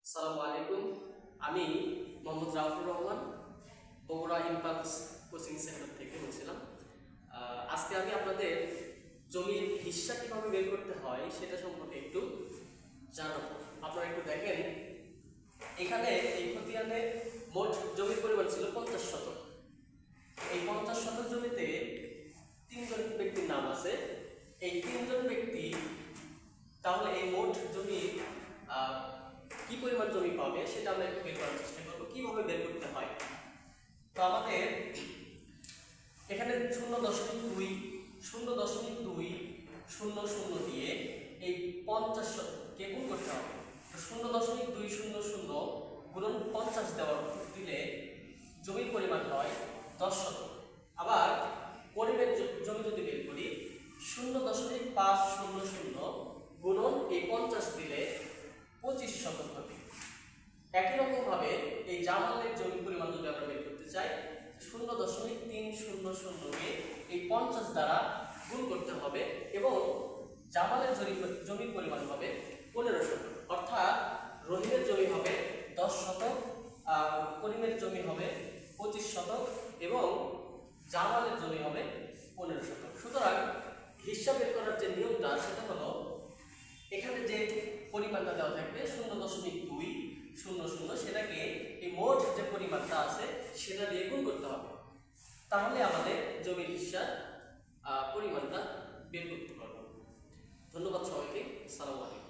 আসসালামু আলাইকুম। আমি Mohammad Rafur Rahman, Bogura impulse coaching centre থেকে বলছিলাম। আজকে আমি আপনাদের জমির হিস্সা কীভাবে বের করতে হয় সেটা সম্পর্কে একটু জানাবো। আপনারা একটু দেখেন, এখানে এই খতিয়ানে মোট জমির পরিমাণ ছিল 50 শতক। এই 50 শতক জমিতে তিনজন ব্যক্তির নাম আছে। এই তিনজন ব্যক্তি তাহলে এই মোট জমি কি পরিমাণ জমি পাবে সেটা আমরা একটু বের করার চেষ্টা করবো। কিভাবে বের করতে হয়, তো আমাদের এখানে 0.2 দিয়ে এই 50 কে গুণ করতে হবে। তো 0.200 গুণন 50 দিলে জমির পরিমাণ হয় 10 শতক। আবার পরিবেশ জমি যদি বের করি, 0.500 গুণন এই 50 দিলে 25 শতক হবে। একই রকম ভাবে এই জামালের জমির পরিমাণ যদি আমরা বের করতে চাই, 0.300 কে এই 50 দ্বারা গুণ করতে হবে এবং জামালের জমির পরিমাণ হবে 15 শতক। অর্থাৎ রহিমের জমি হবে 10 শতক, করিমের জমি হবে 25 শতক এবং জামালের জমি হবে 15 শতক। সুতরাং হিসাব বের করার যে নিয়মটা সেটা হলো, এখানে যে পরিমাণটা দেওয়া থাকবে 0.200, সেটাকে এই মোট যে পরিমাণটা আছে সেটা দিয়ে গুণ করতে হবে। তাহলে আমাদের জমির হিস্যার পরিমাণটা বের করতে পারবো। ধন্যবাদ সবাইকে। আসসালামু আলাইকুম।